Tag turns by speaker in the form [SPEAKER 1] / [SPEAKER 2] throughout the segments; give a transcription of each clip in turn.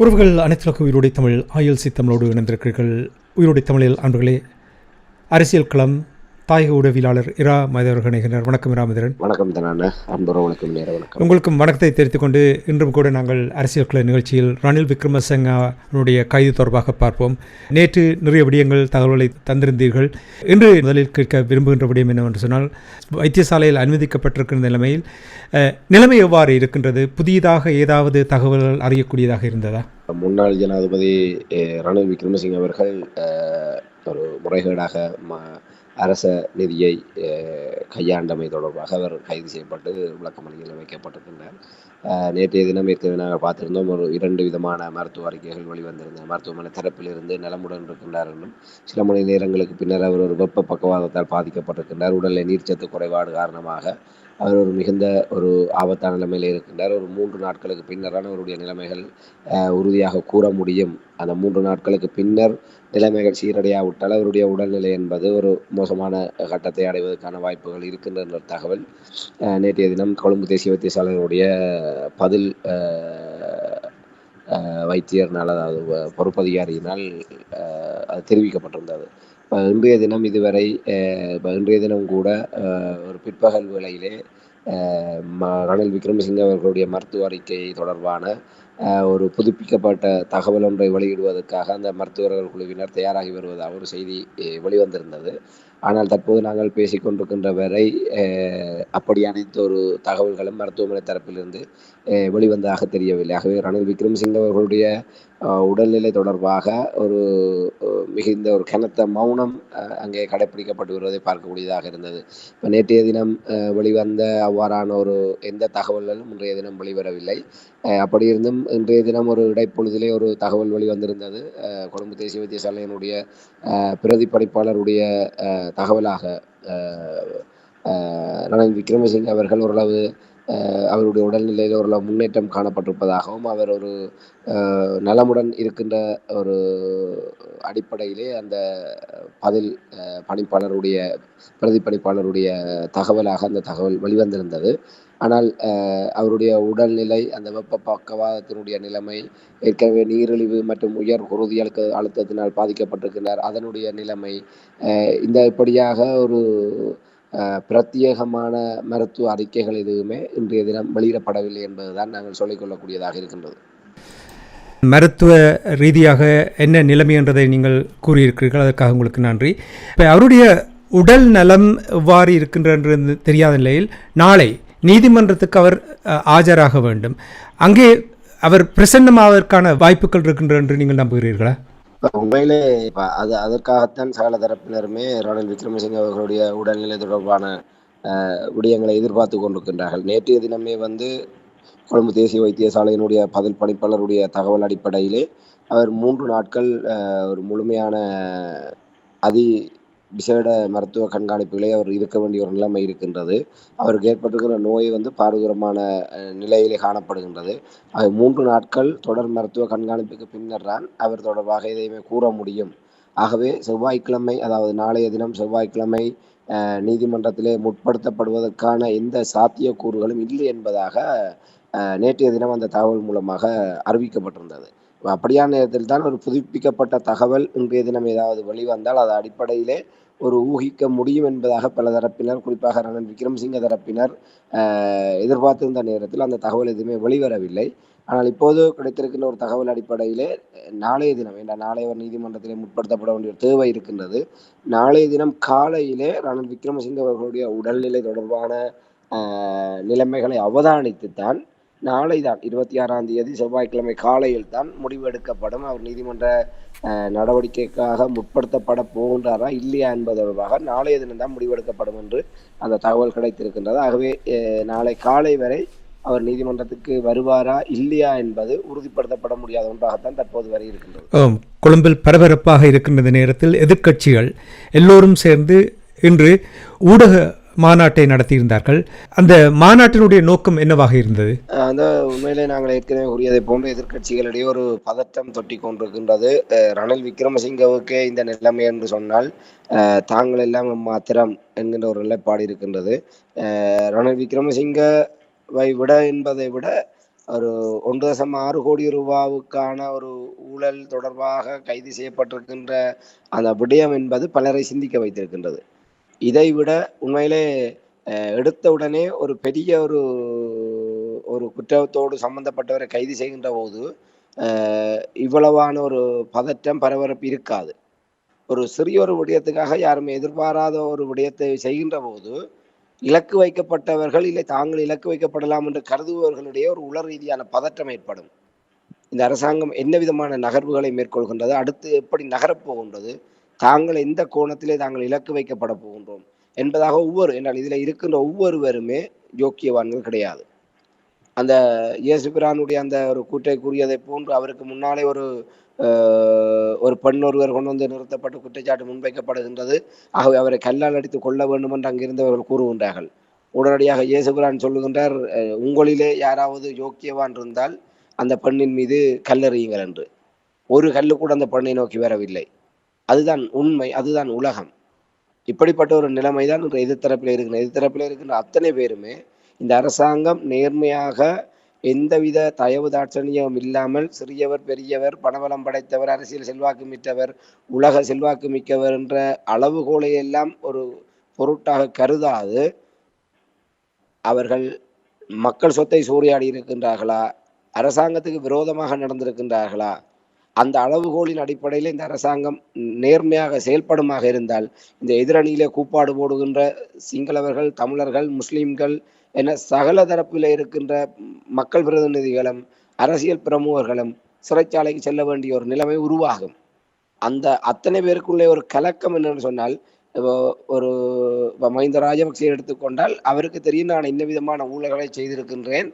[SPEAKER 1] உறவுகள் அனைத்துலக உயிரோடை தமிழ் ILC தமிழோடு இணைந்திருக்கிறீர்கள். உயிரோடை தமிழில் அன்பர்களே, அரசியல் களம் தாயக உடவியலாளர் இரா மதியவர்கள் இணைகின்றனர். வணக்கம் இரா மதிரன்.
[SPEAKER 2] வணக்கம் தானே அன்புற வணக்கம், நேர வணக்கம்.
[SPEAKER 1] உங்களுக்கும் வணக்கத்தை தெரிவித்துக் கொண்டு இன்றும் கூட நாங்கள் அரசியல் கள நிகழ்ச்சியில் ரணில் விக்ரமசிங்கனுடைய கைது தொடர்பாக பார்ப்போம். நேற்று நிறைய விடயங்கள் தகவல்களை தந்திருந்தீர்கள். இன்று முதலில் கேட்க விரும்புகின்ற விடயம் என்னவென்று சொன்னால், வைத்தியசாலையில் அனுமதிக்கப்பட்டிருக்கிற நிலைமை எவ்வாறு இருக்கின்றது? புதியதாக ஏதாவது தகவல்கள் அறியக்கூடியதாக இருந்ததா?
[SPEAKER 2] முன்னாள் ஜனாதிபதி ரணில் விக்ரமசிங்க அவர்கள் ஒரு முறைகேடாக அரச நிதியை கையாண்டமை தொடர்பாக அவர் கைது செய்யப்பட்டு விளக்கமறியலில் வைக்கப்பட்டிருக்கின்றார். நேற்றைய தினம் ஏற்கனவே நாங்கள் பார்த்திருந்தோம், ஒரு 2 விதமான மருத்துவ அறிக்கைகள் வெளிவந்திருந்தன. மருத்துவமனை தரப்பிலிருந்து நலமுடன் இருக்கின்றார் என்றும், சில மணி நேரங்களுக்கு பின்னர் அவர் ஒரு வெப்ப பக்கவாதத்தால் பாதிக்கப்பட்டிருக்கின்றார், உடலில் நீர்ச்சத்து குறைபாடு காரணமாக அவர் ஒரு மிகுந்த ஒரு ஆபத்தான நிலைமையில் இருக்கின்றார், ஒரு 3 நாட்களுக்கு பின்னரான அவருடைய நிலைமைகள் உறுதியாக கூற முடியும், அந்த 3 நாட்களுக்கு பின்னர் நிலைமைகள் சீரடையாவிட்டால் அவருடைய உடல்நிலை என்பது ஒரு மோசமான கட்டத்தை அடைவதற்கான வாய்ப்புகள் இருக்கின்ற தகவல் நேற்றைய தினம் கொழும்பு தேசிய வைத்தியசாலையினுடைய பதில் வைத்தியர்னால், அதாவது பொறுப்பதிகாரியினால் அது தெரிவிக்கப்பட்டிருந்தது. இன்றைய தினம் இதுவரை இன்றைய தினம் கூட ஒரு பிற்பகல் வேளையிலே ரணில் விக்ரமசிங்க அவர்களுடைய மருத்துவ அறிக்கை தொடர்பான ஒரு புதுப்பிக்கப்பட்ட தகவல் ஒன்றை வெளியிடுவதற்காக அந்த மருத்துவர்கள் குழுவினர் தயாராகி வருவதாக ஒரு செய்தி வெளிவந்திருந்தது. ஆனால் தற்போது நாங்கள் பேசிக்கொண்டிருக்கின்ற வரை அப்படி அனைத்து ஒரு தகவல்களும் மருத்துவமனை தரப்பிலிருந்து வெளிவந்ததாக தெரியவில்லை. ஆகவே ரணில் விக்ரமசிங்க அவர்களுடைய உடல்நிலை தொடர்பாக ஒரு மிகுந்த ஒரு கனத்த மௌனம் அங்கே கடைப்பிடிக்கப்பட்டு வருவதை பார்க்கக்கூடியதாக இருந்தது. இப்போ நேற்றைய தினம் வெளிவந்த அவ்வாறான ஒரு எந்த தகவல்களும் இன்றைய தினம் வெளிவரவில்லை. அப்படி இருந்தும் இன்றைய தினம் ஒரு இடைப்பொழுதிலே ஒரு தகவல் வெளிவந்திருந்தது. கொழும்பு தேசிய வைத்தியசாலையினுடைய பிரதிப்படைப்பாளருடைய தகவலாக ரணில் விக்ரமசிங்க அவர்கள் ஓரளவு அவருடைய உடல்நிலையில் ஓரளவு முன்னேற்றம் காணப்பட்டிருப்பதாகவும், அவர் ஒரு நலமுடன் இருக்கின்ற ஒரு அடிப்படையிலே அந்த பதில் பணிப்பாளருடைய பிரதிப்பணிப்பாளருடைய தகவலாக அந்த தகவல் வெளிவந்திருந்தது. ஆனால் அவருடைய உடல்நிலை, அந்த வெப்ப பக்கவாதத்தினுடைய நிலைமை, ஏற்கனவே நீரிழிவு மற்றும் உயர் குருதி அழுத்தத்தினால் பாதிக்கப்பட்டிருக்கிறார், அதனுடைய நிலைமை, இந்த இப்படியாக ஒரு பிரத்யேகமான மருத்துவ அறிக்கைகள் எதுவுமே இன்றைய தினம் வெளியிடப்படவில்லை என்பதுதான் நாங்கள் சொல்லிக்கொள்ளக்கூடியதாக இருக்கின்றது.
[SPEAKER 1] மருத்துவ ரீதியாக என்ன நிலைமை என்றதை நீங்கள் கூறியிருக்கிறீர்கள், அதற்காக உங்களுக்கு நன்றி. இப்போ அவருடைய உடல் நலம் எவ்வாறு இருக்கின்ற தெரியாத நிலையில் நாளை நீதிமன்றத்துக்கு அவர் ஆஜராக வேண்டும். அங்கே அவர் பிரசன்னமாவதற்கான வாய்ப்புகள் இருக்கின்ற என்று நீங்கள் நம்புகிறீர்களா?
[SPEAKER 2] உண்மையிலே அதற்காகத்தான் சகல தரப்பினருமே ரணில் விக்ரமசிங்க அவர்களுடைய உடல்நிலை தொடர்பான விடயங்களை எதிர்பார்த்து கொண்டிருக்கின்றார்கள். நேற்றைய தினமே கொழும்பு தேசிய வைத்தியசாலையினுடைய பதில் பணிப்பாளருடைய தகவல் அடிப்படையிலே அவர் 3 நாட்கள் ஒரு முழுமையான விசேட மருத்துவ கண்காணிப்புகளே அவர் இருக்க வேண்டிய ஒரு நிலைமை இருக்கின்றது. அவருக்கு ஏற்பட்டிருக்கிற நோய் பாரதூரமான நிலையிலே காணப்படுகின்றது. அது 3 நாட்கள் தொடர் மருத்துவ கண்காணிப்புக்கு பின்னர் தான் அவர் தொடர்பாக எதையுமே கூற முடியும். ஆகவே செவ்வாய்க்கிழமை, அதாவது நாளைய தினம் செவ்வாய்க்கிழமை நீதிமன்றத்திலே முற்படுத்தப்படுவதற்கான எந்த சாத்தியக்கூறுகளும் இல்லை என்பதாக நேற்றைய தினம் அந்த தகவல் மூலமாக அறிவிக்கப்பட்டிருந்தது. அப்படியான நேரத்தில் தான் ஒரு புதுப்பிக்கப்பட்ட தகவல் இன்றைய தினம் ஏதாவது வெளிவந்தால் அது அடிப்படையிலே ஒரு ஊகிக்க முடியும் என்பதாக பல தரப்பினர், குறிப்பாக ரணில் விக்ரமசிங்க தரப்பினர் எதிர்பார்த்திருந்த நேரத்தில் அந்த தகவல் எதுவுமே வெளிவரவில்லை. ஆனால் இப்போது கிடைத்திருக்கின்ற ஒரு தகவல் அடிப்படையிலே நாளைய தினம், நாளைய ஒரு நீதிமன்றத்திலே முற்படுத்தப்பட வேண்டிய தேவை இருக்கின்றது. நாளைய தினம் காலையிலே ரணில் விக்ரமசிங்க அவர்களுடைய உடல்நிலை தொடர்பான நிலைமைகளை அவதானித்துத்தான் நாளை தான் 26ஆம் தேதி செவ்வாய்க்கிழமை காலையில் தான் முடிவு எடுக்கப்படும். அவர் நீதிமன்ற நடவடிக்கைக்காக முற்படுத்தப்பட போகின்றாரா இல்லையா என்பது தொடர்பாக நாளைய தினம்தான் முடிவெடுக்கப்படும் என்று அந்த தகவல் கிடைத்திருக்கின்றது. ஆகவே நாளை காலை வரை அவர் நீதிமன்றத்துக்கு வருவாரா இல்லையா என்பது உறுதிப்படுத்தப்பட முடியாத ஒன்றாகத்தான் தற்போது வரை இருக்கின்றது.
[SPEAKER 1] கொழும்பில் பரபரப்பாக இருக்கின்ற நேரத்தில் எதிர்க்கட்சிகள் எல்லோரும் சேர்ந்து இன்று ஊடக மாநாட்டை நடத்தியிருந்தார்கள். அந்த மாநாட்டினுடைய நோக்கம் என்னவாக இருந்தது?
[SPEAKER 2] அந்த உண்மையிலே நாங்கள் ஏற்கனவே கூறியதை போன்று எதிர்க்கட்சிகளிடையே ஒரு பதட்டம் தொட்டி கொண்டிருக்கின்றது. ரணில் விக்ரமசிங்கவுக்கே இந்த நிலைமை என்று சொன்னால் தாங்கள் எல்லாம் மாத்திரம் என்கின்ற ஒரு நிலைப்பாடு இருக்கின்றது. ரணில் விக்ரமசிங்கவை விட என்பதை விட ஒரு 1.6 கோடி ரூபாவுக்கான ஒரு ஊழல் தொடர்பாக கைது செய்யப்பட்டிருக்கின்ற அந்த விடயம் என்பது பலரை சிந்திக்க வைத்திருக்கின்றது. இதைவிட உண்மையிலே எடுத்த உடனே ஒரு பெரிய ஒரு ஒரு குற்றத்தோடு சம்பந்தப்பட்டவரை கைது செய்கின்ற போது இவ்வளவான ஒரு பதற்றம் பரபரப்பு இருக்காது. ஒரு சிறிய ஒரு விடயத்துக்காக யாருமே எதிர்பாராத ஒரு விடயத்தை செய்கின்ற போது இலக்கு வைக்கப்பட்டவர்கள் இல்லை தாங்கள் இலக்கு வைக்கப்படலாம் என்று கருதுபவர்களுடைய ஒரு உள ரீதியான பதற்றம் ஏற்படும். இந்த அரசாங்கம் என்ன விதமான நகர்வுகளை மேற்கொள்கின்றது, அடுத்து எப்படி நகரப்போகின்றது, தாங்கள் எந்த கோணத்திலே தாங்கள் இலக்கு வைக்கப்பட போகின்றோம் என்பதாக என்றால் இதில் இருக்கின்ற ஒவ்வொருவருமே யோக்கியவான்கள் கிடையாது. அந்த இயேசு பிரானுடைய அந்த ஒரு கூற்றை கூறியதை போன்று அவருக்கு முன்னாலே ஒரு பெண் ஒருவர் கொண்டு வந்து நிறுத்தப்பட்டு குற்றச்சாட்டு முன்வைக்கப்படுகின்றது. ஆகவே அவரை கல்லால் அடித்து கொள்ள வேண்டும் என்று அங்கிருந்தவர்கள் கூறுகின்றார்கள். உடனடியாக இயேசு பிரான் சொல்லுகின்றார், உங்களிலே யாராவது யோக்கியவான் இருந்தால் அந்த பெண்ணின் மீது கல்லெறியுங்கள் என்று. ஒரு கல்லு கூட அந்த பெண்ணை நோக்கி வரவில்லை. அதுதான் உண்மை, அதுதான் உலகம். இப்படிப்பட்ட ஒரு நிலைமைதான் இன்று எதிர்த்தரப்பில் இருக்கின்ற அத்தனை பேருமே இந்த அரசாங்கம் நேர்மையாக எந்தவித தயவு தாட்சணியம் இல்லாமல் சிறியவர் பெரியவர் பணபலம் படைத்தவர் அரசியல் செல்வாக்கு மிக்கவர் உலக செல்வாக்கு மிக்கவர் என்ற அளவுகோலை எல்லாம் ஒரு பொருட்டாக கருதாது அவர்கள் மக்கள் சொத்தை சூறையாடி இருக்கின்றார்களா, அரசாங்கத்துக்கு விரோதமாக நடந்திருக்கின்றார்களா, அந்த அளவுகோலின் அடிப்படையில் இந்த அரசாங்கம் நேர்மையாக செயல்படுமாக இருந்தால் இந்த எதிரணியிலே கூப்பாடு போடுகின்ற சிங்களவர்கள், தமிழர்கள், முஸ்லிம்கள் என சகல தரப்பில் இருக்கின்ற மக்கள் பிரதிநிதிகளும் அரசியல் பிரமுகர்களும் சிறைச்சாலைக்கு செல்ல வேண்டிய ஒரு நிலைமை உருவாகும். அந்த அத்தனை பேருக்குள்ளே ஒரு கலக்கம் என்னன்னு சொன்னால், ஒரு மஹிந்த ராஜபக்சே எடுத்துக்கொண்டால் அவருக்கு தெரியும் நான் என்ன விதமான ஊழல்களை செய்திருக்கின்றேன்,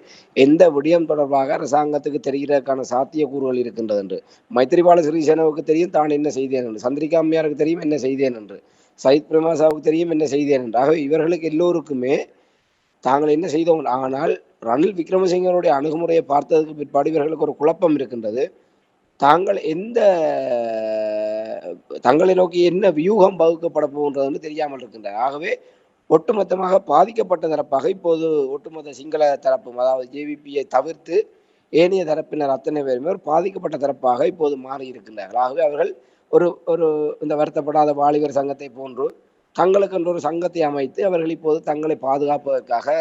[SPEAKER 2] எந்த விடயம் தொடர்பாக அரசாங்கத்துக்கு தெரிகிறதுக்கான சாத்தியக்கூறுகள் இருக்கின்றது என்று. மைத்திரிபால சிறிசேனவுக்கு தெரியும் தான் என்ன செய்தேன் என்று, சந்திரிகா அம்மையாருக்கு தெரியும் என்ன செய்தேன் என்று, சயித் பிரேமதாசாவுக்கு தெரியும் என்ன செய்தேன் என்று. ஆகவே இவர்களுக்கு எல்லோருக்குமே தாங்கள் என்ன செய்தோம். ஆனால் ரணில் விக்ரமசிங்கனுடைய அணுகுமுறையை பார்த்ததுக்கு பிற்பாடு இவர்களுக்கு ஒரு குழப்பம் இருக்கின்றது. தங்களை நோக்கி என்ன வியூகம் வகுக்கப்பட போகின்றதுன்னு தெரியாமல் இருக்கின்றன. ஆகவே ஒட்டுமொத்தமாக பாதிக்கப்பட்ட தரப்பாக இப்போது ஒட்டுமொத்த சிங்கள தரப்பும் அதாவது ஜேவிபியை தவிர்த்து ஏனைய தரப்பினர் அத்தனை பேருமே ஒரு பாதிக்கப்பட்ட தரப்பாக இப்போது மாறி இருக்கின்றார்கள். ஆகவே அவர்கள் ஒரு ஒரு இந்த வருத்தப்படாத வாலிபர் சங்கத்தை போன்று தங்களுக்கு என்ற ஒரு சங்கத்தை அமைத்து அவர்கள் இப்போது தங்களை பாதுகாப்பதற்காக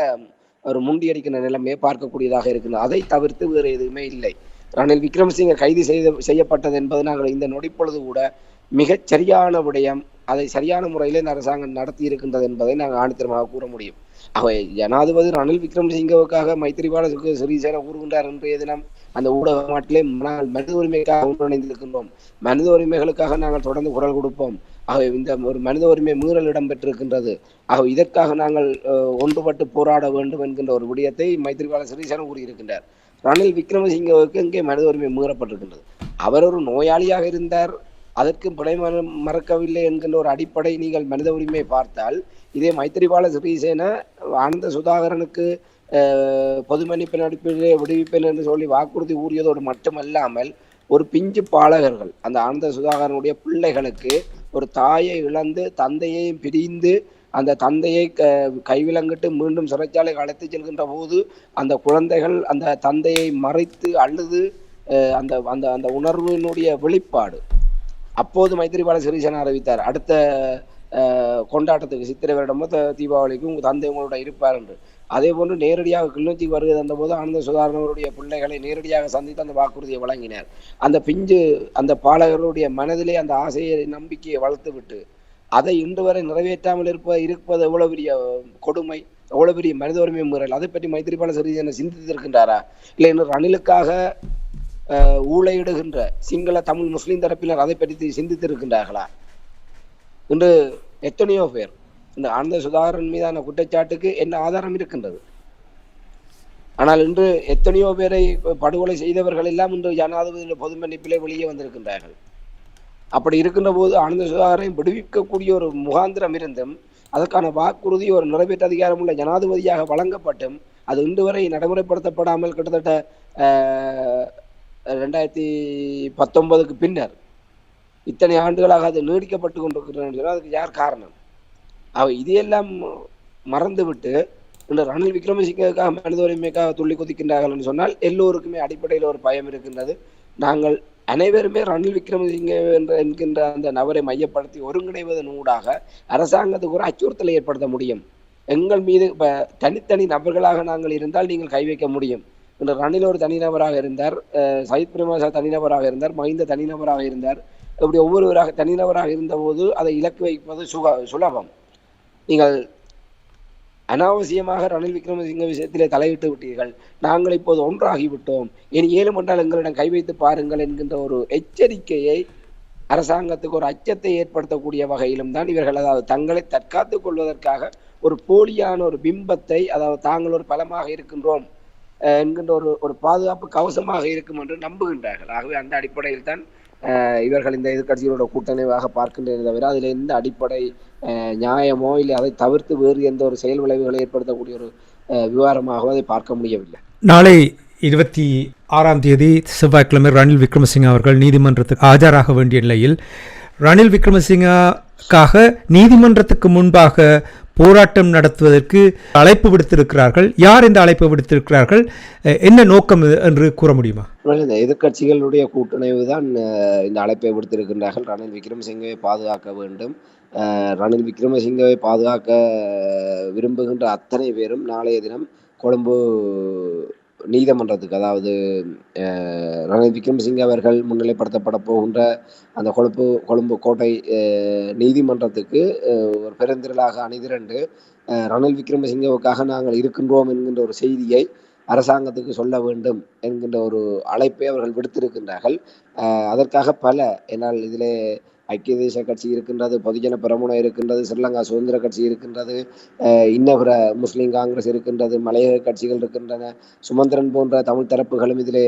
[SPEAKER 2] ஒரு முண்டியடிக்கின்ற நிலைமையை பார்க்கக்கூடியதாக இருக்கின்றது. அதை தவிர்த்து வேறு எதுவுமே இல்லை. ரணில் விக்ரமசிங்க கைது செய்யப்பட்டது என்பது நாங்கள் இந்த நொடிப்பொழுது கூட மிகச் சரியான விடயம், அதை சரியான முறையில் இந்த அரசாங்கம் நடத்தி இருக்கின்றது என்பதை நாங்கள் ஆணித்தரமாக கூற முடியும். அவை ஜனாதிபதி ரணில் விக்ரமசிங்கவுக்காக மைத்திரிபால சிறிசேன கூறுகின்றார் இன்றைய தினம் அந்த ஊடக நாட்டிலே மனித உரிமைக்காக ஒன்றிணைந்திருக்கின்றோம், மனித உரிமைகளுக்காக நாங்கள் தொடர்ந்து குரல் கொடுப்போம், ஆகவே இந்த ஒரு மனித உரிமை மீறல் இடம்பெற்றிருக்கின்றது, ஆகவே இதற்காக நாங்கள் ஒன்றுபட்டு போராட வேண்டும் என்கின்ற ஒரு விடயத்தை மைத்திரிபால சிறிசேன கூறியிருக்கின்றார். ரணில் விக்ரமசிங்கவுக்கு இங்கே மனித உரிமை மீறப்பட்டிருக்கின்றது. அவர் ஒரு நோயாளியாக இருந்தார், அதற்கு பிழை மறக்கவில்லை என்கின்ற ஒரு அடிப்படை நீங்கள் மனித உரிமையை பார்த்தால் இதே மைத்திரிபால சிறிசேன ஆனந்த சுதாகரனுக்கு பொது மன்னிப்பின் அடிப்படையிலே விடுவிப்பேன் என்று சொல்லி வாக்குறுதி கூறியதோடு மட்டுமல்லாமல் ஒரு பிஞ்சு பாலகர்கள் அந்த ஆனந்த சுதாகரனுடைய பிள்ளைகளுக்கு ஒரு தாயை இழந்து தந்தையையும் பிரிந்து அந்த தந்தையை கைவிலங்கிட்டு மீண்டும் சிறைச்சாலைக்கு அழைத்து செல்கின்ற போது அந்த குழந்தைகள் அந்த தந்தையை மறைத்து அழுது அந்த அந்த அந்த உணர்வினுடைய வெளிப்பாடு அப்போது மைத்திரிபால சிறிசேன அறிவித்தார், அடுத்த கொண்டாட்டத்துக்கு சித்திரை வருடமோ தீபாவளிக்கு உங்கள் தந்தை உங்களோட இருப்பார் என்று. அதே போன்று நேரடியாக கிளிநொச்சிக்கு வருகை தந்த போது ஆனந்த சுதாகரனுடைய பிள்ளைகளை நேரடியாக சந்தித்து அந்த வாக்குறுதியை வழங்கினார். அந்த பிஞ்சு அந்த பாலகர்களுடைய மனதிலே அந்த ஆசையை நம்பிக்கையை வளர்த்து விட்டு அதை இன்று வரை நிறைவேற்றாமல் இருப்பது எவ்வளவு பெரிய கொடுமை, எவ்வளவு பெரிய மனித உரிமை மீறல். அதை பற்றி மைத்திரிபால சிறிசேன சிந்தித்திருக்கின்றாரா? இல்லை இன்னும் ரணிலுக்காக ஊழையிடுகின்ற சிங்கள தமிழ் முஸ்லிம் தரப்பினர் அதை பற்றி சிந்தித்திருக்கின்றார்களா? இன்று எத்தனையோ பேர் இந்த ஆனந்த சுதாகரன் மீதான குற்றச்சாட்டுக்கு என்ன ஆதாரம் இருக்கின்றது? ஆனால் இன்று எத்தனையோ பேரை படுகொலை செய்தவர்கள் எல்லாம் இன்று ஜனாதிபதியின் பொது மன்னிப்பிலே வெளியே வந்திருக்கின்றார்கள். அப்படி இருக்கின்ற போது ஆனந்த சுதாகரனை விடுவிக்கக்கூடிய ஒரு முகாந்திரம் இருந்தும் அதற்கான வாக்குறுதி ஒரு நிறைவேற்ற அதிகாரம் உள்ள ஜனாதிபதியாக வழங்கப்பட்டும் அது இன்று வரை நடைமுறைப்படுத்தப்படாமல் கிட்டத்தட்ட 2019 பின்னர் இத்தனை ஆண்டுகளாக அது நீடிக்கப்பட்டு கொண்டிருக்கிறது. அதுக்கு யார் காரணம்? இதையெல்லாம் மறந்துவிட்டு இந்த ரணில் விக்ரமசிங்கவுக்காக மனித உரிமைக்காக துள்ளி குதிக்கின்றார்கள் என்று சொன்னால் எல்லோருக்குமே அடிப்படையில் ஒரு பயம் இருக்கின்றது. நாங்கள் அனைவருமே ரணில் விக்ரமசிங்கே என்கின்ற அந்த நபரை மையப்படுத்தி ஒருங்கிணைவதன் ஊடாக அரசாங்கத்துக்கு ஒரு அச்சுறுத்தலை ஏற்படுத்த முடியும். எங்கள் மீது தனித்தனி நபர்களாக நாங்கள் இருந்தால் நீங்கள் கை வைக்க முடியும். இன்று ரணில் ஒரு தனிநபராக இருந்தார், சயித் பிரேமதாச தனிநபராக இருந்தார், மஹிந்த தனிநபராக இருந்தார். இப்படி ஒவ்வொருவராக தனிநபராக இருந்தபோது அதை இலக்கு வைப்பது சுலபம். நீங்கள் அனாவசியமாக ரணில் விக்ரமசிங்க விஷயத்திலே தலையிட்டு விட்டீர்கள், நாங்கள் இப்போது ஒன்றாகிவிட்டோம், இனி ஏழுமென்றால் எங்களிடம் கை வைத்து பாருங்கள் என்கின்ற ஒரு எச்சரிக்கையை அரசாங்கத்துக்கு ஒரு அச்சத்தை ஏற்படுத்தக்கூடிய வகையிலும் தான் இவர்கள், அதாவது தங்களை தற்காத்துக் கொள்வதற்காக ஒரு போலியான ஒரு பிம்பத்தை, அதாவது தாங்கள் ஒரு பலமாக இருக்கின்றோம் என்கின்ற ஒரு பாதுகாப்பு கவசமாக இருக்கும் என்று நம்புகின்றார்கள். ஆகவே அந்த அடிப்படையில் தான் இவர்கள் இந்த எதிர்கட்சிகளோட கூட்டணிவாக பார்க்கின்றன தவிர அதில் எந்த அடிப்படை நியாயமோ இல்லை அதை தவிர்த்து வேறு எந்த ஒரு செயல் விளைவுகளை ஏற்படுத்தக்கூடிய ஒரு விவகாரமாகவோ அதை பார்க்க முடியவில்லை.
[SPEAKER 1] நாளை 26ஆம் தேதி செவ்வாய்க்கிழமை ரணில் விக்ரமசிங்க அவர்கள் நீதிமன்றத்துக்கு ஆஜராக வேண்டிய நிலையில் ரணில் விக்ரமசிங்கக்காக நீதிமன்றத்துக்கு முன்பாக போராட்டம் நடத்துவதற்கு அழைப்பு விடுத்திருக்கிறார்கள். யார் இந்த அழைப்பு விடுத்திருக்கிறார்கள், என்ன நோக்கம் என்று கூற முடியுமா?
[SPEAKER 2] இந்த எதிர்கட்சிகளுடைய கூட்டணிவு தான் இந்த அழைப்பை விடுத்திருக்கின்றார்கள். ரணில் விக்ரமசிங்கவை பாதுகாக்க வேண்டும், ரணில் விக்ரமசிங்கவை பாதுகாக்க விரும்புகின்ற அத்தனை பேரும் நாளைய தினம் கொழும்பு நீதிமன்றத்துக்கு, அதாவது ரணில் விக்ரமசிங்க அவர்கள் முன்னிலைப்படுத்தப்பட போகின்ற அந்த கொழும்பு கோட்டை நீதிமன்றத்துக்கு ஒரு பெருந்திரளாக அணிதிரண்டு ரணில் விக்ரமசிங்கவுக்காக நாங்கள் இருக்கின்றோம் என்கின்ற ஒரு செய்தியை அரசாங்கத்துக்கு சொல்ல வேண்டும் என்கின்ற ஒரு அழைப்பை அவர்கள் விடுத்திருக்கின்றார்கள். அதற்காக என்னால் இதிலே ஐக்கிய தேசிய கட்சி இருக்கின்றது, பொதுஜன பெரமுன இருக்கின்றது, ஸ்ரீலங்கா சுதந்திர கட்சி இருக்கின்றது, இன்னபிற முஸ்லீம் காங்கிரஸ் இருக்கின்றது, மலையக கட்சிகள் இருக்கின்றன, சுமந்திரன் போன்ற தமிழ் தரப்புகளும் இதிலே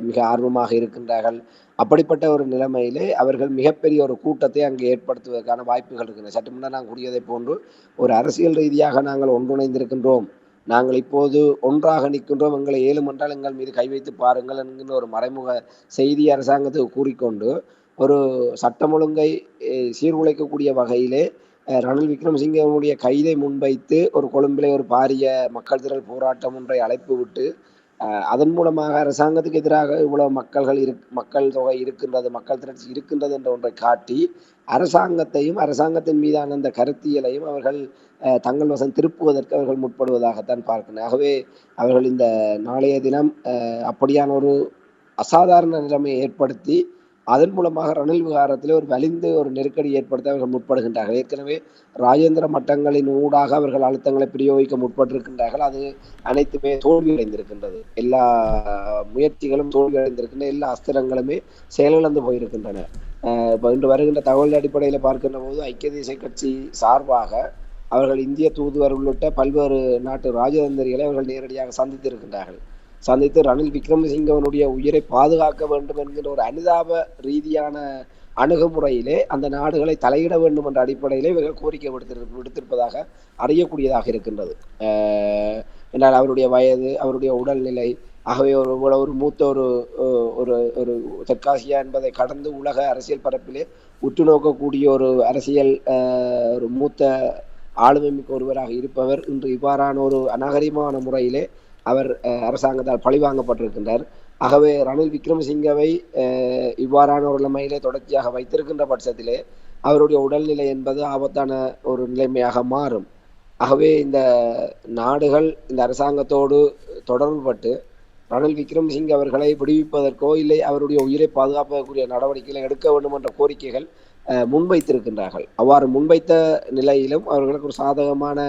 [SPEAKER 2] மிக ஆர்வமாக இருக்கின்றார்கள். அப்படிப்பட்ட ஒரு நிலைமையிலே அவர்கள் மிகப்பெரிய ஒரு கூட்டத்தை அங்கே ஏற்படுத்துவதற்கான வாய்ப்புகள் இருக்கின்றன. சற்று முன்னர் நான் கூறியதை போன்று ஒரு அரசியல் ரீதியாக நாங்கள் ஒன்றிணைந்திருக்கின்றோம், நாங்கள் இப்போது ஒன்றாக நிற்கின்றோம், எங்களை ஏழுமென்றால் எங்கள் மீது கை வைத்து பாருங்கள் என்கின்ற ஒரு மறைமுக செய்தி அரசாங்கத்துக்கு கூறிக்கொண்டு ஒரு சட்டம் ஒழுங்கை சீர்குலைக்கக்கூடிய வகையிலே ரணில் விக்ரமசிங்கனுடைய கைதை முன்வைத்து ஒரு கொழும்பிலே ஒரு பாரிய மக்கள் திரள் போராட்டம் ஒன்றை அழைப்பு விட்டு அதன் மூலமாக அரசாங்கத்துக்கு எதிராக இவ்வளவு மக்கள் தொகை இருக்கின்றது, மக்கள் திரட்சி இருக்கின்றது என்ற ஒன்றை காட்டி அரசாங்கத்தையும் அரசாங்கத்தின் மீதான அந்த கருத்தியலையும் அவர்கள் தங்கள் வசம் திருப்புவதற்கு அவர்கள் முற்படுவதாகத்தான் பார்க்கிறேன். ஆகவே அவர்கள் இந்த நாளைய தினம் அப்படியான ஒரு அசாதாரண நிலைமையை ஏற்படுத்தி அதன் மூலமாக ரணில் விவகாரத்தில் ஒரு வலிந்து ஒரு நெருக்கடி ஏற்படுத்த அவர்கள் முற்படுகின்றார்கள். ஏற்கனவே ராஜேந்திர மட்டங்களின் ஊடாக அவர்கள் அழுத்தங்களை பிரயோகிக்க முற்பட்டிருக்கின்றார்கள். அது அனைத்துமே தோல்வியடைந்திருக்கின்றது. எல்லா முயற்சிகளும் தோல்வியடைந்திருக்கின்றன, எல்லா அஸ்திரங்களுமே செயலிழந்து போயிருக்கின்றன. இப்போ இன்று வருகின்ற தகவல் அடிப்படையில் பார்க்கின்ற போது ஐக்கிய தேசிய கட்சி சார்பாக அவர்கள் இந்திய தூதுவர் உள்ளிட்ட பல்வேறு நாட்டு ராஜதந்திரிகளை அவர்கள் நேரடியாக சந்தித்து ரணில் விக்ரமசிங்கவனுடைய உயிரை பாதுகாக்க வேண்டும் என்கிற ஒரு அனுதாப ரீதியான அணுகுமுறையிலே அந்த நாடுகளை தலையிட வேண்டும் என்ற அடிப்படையிலே இவர்கள் கோரிக்கை விடுத்திருப்பதாக அறியக்கூடியதாக இருக்கின்றது. என்றால் அவருடைய வயது, அவருடைய உடல்நிலை, ஆகவே ஒரு மூத்த ஒரு ஒரு தெற்காசியா என்பதை கடந்து உலக அரசியல் பரப்பிலே உற்று நோக்கக்கூடிய ஒரு அரசியல் ஒரு மூத்த ஆளுமை மிக்க ஒருவராக இருப்பவர் இன்று இவ்வாறான ஒரு அநாகரிகமான முறையிலே அவர் அரசாங்கத்தால் பழிவாங்கப்பட்டிருக்கின்றார். ஆகவே ரணில் விக்ரமசிங்கவை இவ்வாறான ஒரு நிலைமையிலே தொடர்ச்சியாக வைத்திருக்கின்ற பட்சத்திலே அவருடைய உடல்நிலை என்பது ஆபத்தான ஒரு நிலைமையாக மாறும். ஆகவே இந்த நாடுகள் இந்த அரசாங்கத்தோடு தொடர்புபட்டு ரணில் விக்ரமசிங்க அவர்களை விடுவிப்பதற்கோ இல்லை அவருடைய உயிரை பாதுகாப்பதற்குரிய நடவடிக்கைகளை எடுக்க வேண்டும் என்ற கோரிக்கைகள் முன்வைத்திருக்கின்றார்கள். அவ்வாறு முன்வைத்த நிலையிலும் அவர்களுக்கு ஒரு சாதகமான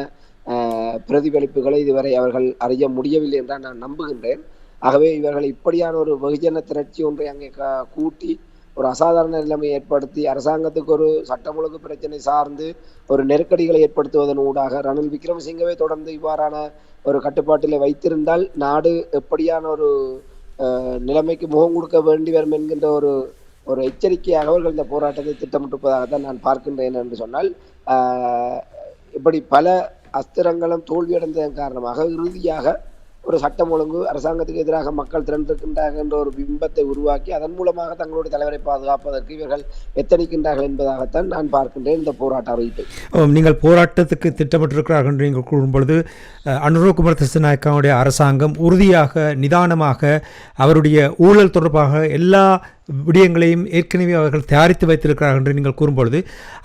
[SPEAKER 2] பிரதிபலிப்புகளை இதுவரை அவர்கள் அறிய முடியவில்லை என்றால் நான் நம்புகின்றேன். ஆகவே இவர்கள் இப்படியான ஒரு வெகுஜன திரட்சி ஒன்றை அங்கே கூட்டி ஒரு அசாதாரண நிலைமை ஏற்படுத்தி அரசாங்கத்துக்கு ஒரு சட்டம் ஒழுங்கு பிரச்சனை சார்ந்து ஒரு நெருக்கடிகளை ஏற்படுத்துவதன் ஊடாக ரணில் விக்ரமசிங்கவை தொடர்ந்து இவ்வாறான ஒரு கட்டுப்பாட்டில் வைத்திருந்தால் நாடு எப்படியான ஒரு நிலைமைக்கு முகம் கொடுக்க வேண்டி வரும் என்கின்ற ஒரு எச்சரிக்கையாக அவர்கள் இந்த போராட்டத்தை திட்டமிட்டிருப்பதாகத்தான் நான் பார்க்கின்றேன் என்று சொன்னால், இப்படி பல அஸ்திரங்களும் தோல்வியடைந்ததன் காரணமாக இறுதியாக ஒரு சட்டம் ஒழுங்கு அரசாங்கத்துக்கு எதிராக மக்கள் திரண்டிருக்கின்றார்கள் என்ற ஒரு பிம்பத்தை உருவாக்கி அதன் மூலமாக தங்களுடைய தலைவரை பாதுகாப்பதற்கு இவர்கள் எத்தனிக்கின்றார்கள் என்பதாகத்தான் நான் பார்க்கின்றேன் இந்த போராட்ட அறிவிப்பை.
[SPEAKER 1] நீங்கள் போராட்டத்துக்கு திட்டமிட்டிருக்கிறார்கள் என்று நீங்கள் கூறும்பொழுது அனுரகுமார திசாநாயக்காவுடைய அரசாங்கம் உறுதியாக நிதானமாக அவருடைய ஊழல் தொடர்பாக எல்லா விடயங்களையும் ஏற்கனவே அவர்கள் தயாரித்து வைத்திருக்கிறார்கள் என்று நீங்கள் கூறும்பொழுது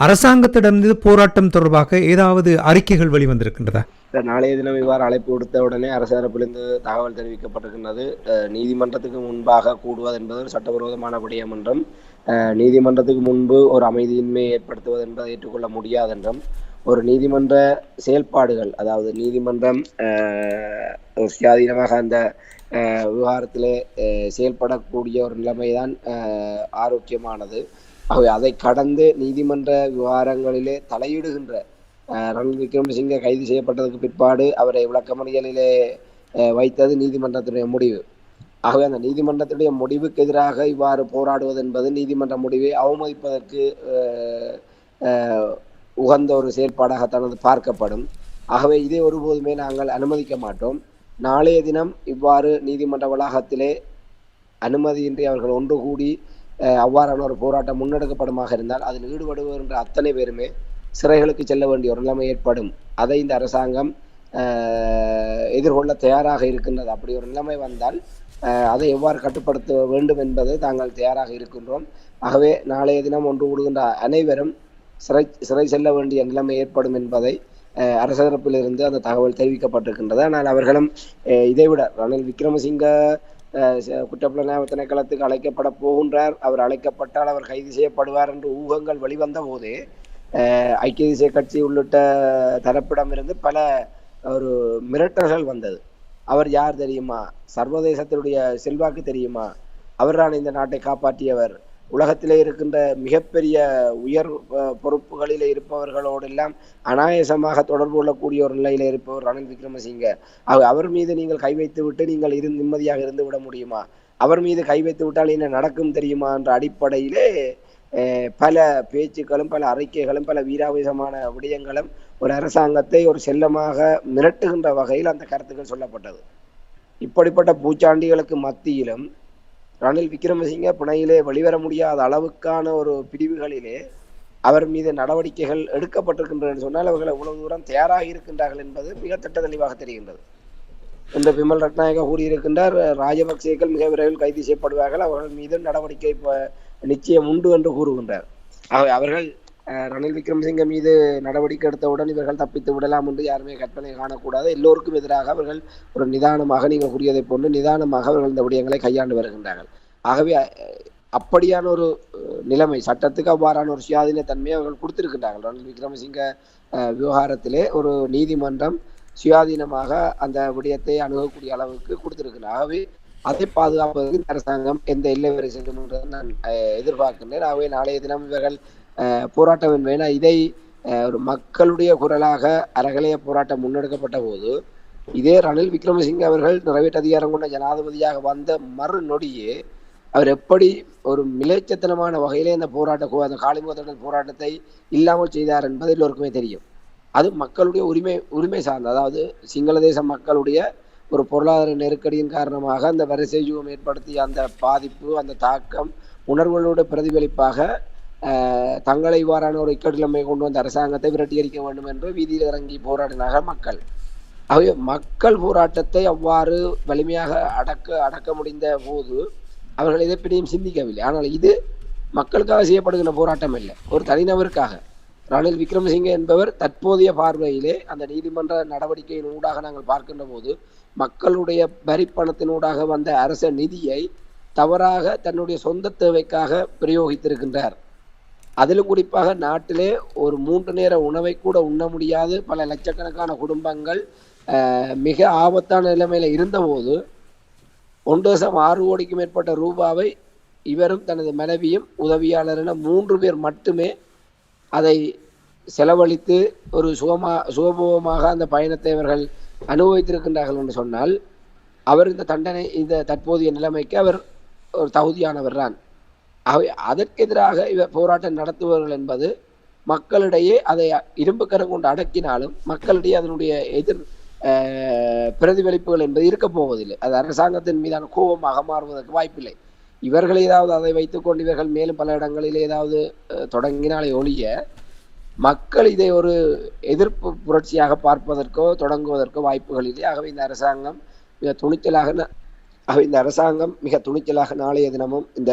[SPEAKER 1] அரசாங்கத்திடமிருந்து போராட்டம் தொடர்பாக ஏதாவது அறிக்கைகள் வெளிவந்திருக்கின்றதா?
[SPEAKER 2] நாளைய தினம் இவ்வாறு அழைப்பு விடுத்த உடனே அரசு தரப்பிலிருந்து தகவல் தெரிவிக்கப்பட்டிருக்கின்றது. நீதிமன்றத்துக்கு முன்பாக கூடுவது என்பது ஒரு சட்டவிரோதமான விடயம் என்றும் நீதிமன்றத்துக்கு முன்பு ஒரு அமைதியின்மை ஏற்படுத்துவது என்பதை ஏற்றுக்கொள்ள முடியாது என்றும் ஒரு நீதிமன்ற செயல்பாடுகள் அதாவது நீதிமன்றம் சுயாதீனமாக அந்த விவகாரத்திலே செயல்படக்கூடிய ஒரு நிலைமைதான் ஆரோக்கியமானது. ஆகவே அதை கடந்து நீதிமன்ற விவகாரங்களிலே தலையிடுகின்ற ரணில் விக்ரமசிங்கே கைது செய்யப்பட்டதுக்கு பிற்பாடு அவரை விளக்கமறியலிலே வைத்தது நீதிமன்றத்துடைய முடிவு. ஆகவே அந்த நீதிமன்றத்துடைய முடிவுக்கு எதிராக இவ்வாறு போராடுவது என்பது நீதிமன்ற முடிவை அவமதிப்பதற்கு உகந்த ஒரு செயல்பாடாகத்தான் பார்க்கப்படும். ஆகவே இதை ஒருபோதுமே நாங்கள் அனுமதிக்க மாட்டோம். நாளைய தினம் இவ்வாறு நீதிமன்ற வளாகத்திலே அனுமதியின்றி அவர்கள் ஒன்று கூடி அவ்வாறான ஒரு போராட்டம் முன்னெடுக்கப்படுமாக இருந்தால் அதில் ஈடுபடுகின்ற அத்தனை பேருமே சிறைகளுக்கு செல்ல வேண்டிய ஒரு நிலைமை ஏற்படும். அதை இந்த அரசாங்கம் எதிர்கொள்ள தயாராக இருக்கின்றது. அப்படி ஒரு நிலைமை வந்தால் அதை எவ்வாறு கட்டுப்படுத்த வேண்டும் என்பதை தாங்கள் தயாராக இருக்கின்றோம். ஆகவே நாளைய தினம் ஒன்று கூடுகின்ற அனைவரும் சிறை செல்ல வேண்டிய நிலைமை ஏற்படும் என்பதை அரசு தரப்பிலிருந்து அந்த தகவல் தெரிவிக்கப்பட்டிருக்கின்றது. ஆனால் அவர்களும் இதைவிட ரணில் விக்ரமசிங்க குற்றப்புலனாய்வு திணைக்களத்துக்கு அழைக்கப்பட போகின்றார், அவர் அழைக்கப்பட்டால் அவர் கைது செய்யப்படுவார் என்று ஊகங்கள் வெளிவந்த போதே ஐக்கிய தேசிய கட்சி உள்ளிட்ட தரப்பிடமிருந்து பல ஒரு மிரட்டல்கள் வந்தது. அவர் யார் தெரியுமா, சர்வதேசத்தினுடைய செல்வாக்கு தெரியுமா, அவர்தான் இந்த நாட்டை காப்பாற்றியவர், உலகத்திலே இருக்கின்ற மிகப்பெரிய உயர் பொறுப்புகளில் இருப்பவர்களோடு எல்லாம் அனாயசமாக தொடர்பு கொள்ளக்கூடிய ஒரு நிலையில இருப்பவர் ரணில் விக்ரமசிங்க. அவர் மீது நீங்கள் கை வைத்து விட்டு நீங்கள் நிம்மதியாக இருந்து விட முடியுமா, அவர் மீது கை வைத்து விட்டால் என்ன நடக்கும் தெரியுமா என்ற அடிப்படையிலே பல பேச்சுக்களும் பல அறிக்கைகளும் பல வீராவேசமான விடயங்களும் ஒரு அரசாங்கத்தை ஒரு செல்லமாக மிரட்டுகின்ற வகையில் அந்த கருத்துக்கள் சொல்லப்பட்டது. இப்படிப்பட்ட பூச்சாண்டிகளுக்கு மத்தியிலும் ரணில் விக்ரமசிங்க பிணையிலே வெளிவர முடியாத அளவுக்கான ஒரு பிரிவுகளிலே அவர் மீது நடவடிக்கைகள் எடுக்கப்பட்டிருக்கின்றன சொன்னால் அவர்கள் எவ்வளவு தூரம் தயாராக இருக்கின்றார்கள் என்பது மிக திட்ட தெளிவாக தெரிகின்றது. இன்று விமல் ரட்நாயக கூறியிருக்கின்றார், ராஜபக்சேக்கள் மிக விரைவில் கைது செய்யப்படுவார்கள், அவர்கள் மீது நடவடிக்கை நிச்சயம் உண்டு என்று கூறுகின்றார். அவர்கள் ரணில் விக்ரமசிங்க மீது நடவடிக்கை எடுத்தவுடன் இவர்கள் தப்பித்து விடலாம் என்று யாருமே கற்பனை காணக்கூடாது. எல்லோருக்கும் எதிராக அவர்கள் ஒரு நிதானமாக, நீங்கள் கூறியதை போன்று நிதானமாக அவர்கள் இந்த விடயங்களை கையாண்டு வருகின்றார்கள். ஆகவே அப்படியான ஒரு நிலைமை, சட்டத்துக்கு அவ்வாறான ஒரு சுயாதீன தன்மையை அவர்கள் கொடுத்திருக்கின்றார்கள். ரணில் விக்ரமசிங்க விவகாரத்திலே ஒரு நீதிமன்றம் சுயாதீனமாக அந்த விடயத்தை அணுகக்கூடிய அளவுக்கு கொடுத்திருக்கிறார். ஆகவே அதை பாதுகாப்பதற்கு அரசாங்கம் எந்த எல்லை வரை செல்லும் என்று நான் எதிர்பார்க்கின்றேன். ஆகவே நாளைய தினம் இவர்கள் போராட்டம் என்பேனா இதை ஒரு மக்களுடைய குரலாக அறகலைய போராட்டம் முன்னெடுக்கப்பட்ட போது இதே ரணில் விக்ரமசிங்க அவர்கள் நிறைவேற்று அதிகாரம் கொண்ட ஜனாதிபதியாக வந்த மறு நொடியே அவர் எப்படி ஒரு மிலைச்சத்தனமான வகையிலே அந்த காலிமுகத்திடல் போராட்டத்தை இல்லாமல் செய்தார் என்பது எல்லோருக்குமே தெரியும். அது மக்களுடைய உரிமை சார்ந்த, அதாவது சிங்கள தேச மக்களுடைய ஒரு பொருளாதார நெருக்கடியின் காரணமாக அந்த வரிசை யுகம் ஏற்படுத்திய அந்த பாதிப்பு, அந்த தாக்கம் உணர்வுகளோட பிரதிபலிப்பாக தங்களை இவ்வாறான ஒரு இக்கட்டிலமை கொண்டு வந்த அரசாங்கத்தை விரட்டியடிக்க வேண்டும் என்று வீதியில் இறங்கி போராடினார்கள் மக்கள். ஆகவே மக்கள் போராட்டத்தை அவ்வாறு வலிமையாக அடக்க முடிந்த போது அவர்கள் இதை பற்றியும் சிந்திக்கவில்லை. ஆனால் இது மக்களுக்காக செய்யப்படுகின்ற போராட்டம் இல்லை, ஒரு தனிநபருக்காக. ரணில் விக்ரமசிங்கே என்பவர் தற்போதைய பார்வையிலே அந்த நீதிமன்ற நடவடிக்கையின் ஊடாக நாங்கள் பார்க்கின்ற போது மக்களுடைய வரிப்பணத்தினூடாக வந்த அரச நிதியை தவறாக தன்னுடைய சொந்த தேவைக்காக பிரயோகித்திருக்கின்றார். அதிலும் குறிப்பாக நாட்டிலே ஒரு 3 நேர உணவை கூட உண்ண முடியாது பல லட்சக்கணக்கான குடும்பங்கள் மிக ஆபத்தான நிலைமையில இருந்தபோது 1.6 கோடிக்கும் மேற்பட்ட ரூபாவை இவரும் தனது மனைவியும் உதவியாளர் என 3 பேர் மட்டுமே அதை செலவழித்து ஒரு சுகபோகமாக அந்த பயணத்தை அவர்கள் அனுபவித்திருக்கின்றார்கள் என்று சொன்னால் அவர் இந்த தற்போதைய நிலைமைக்கு அவர் ஒரு தகுதியானவர் தான். அதற்கு எதிராக இவர் போராட்டம் நடத்துபவர்கள் என்பது மக்களிடையே அதை இரும்பு கரம் கொண்டு அடக்கினாலும் மக்களிடையே அதனுடைய பிரதிபலிப்புகள் என்பது இருக்க போவதில்லை. அது அரசாங்கத்தின் மீதான கோபமாக மாறுவதற்கு வாய்ப்பில்லை. இவர்கள் ஏதாவது அதை வைத்துக்கொண்டு இவர்கள் மேலும் பல இடங்களில் ஏதாவது தொடங்கினாலே ஒழிய மக்கள் இதை ஒரு எதிர்ப்பு புரட்சியாக பார்ப்பதற்கோ தொடங்குவதற்கோ வாய்ப்புகள் இல்லை. ஆகவே இந்த அரசாங்கம் மிக துணிச்சலாக நாளைய தினமும் இந்த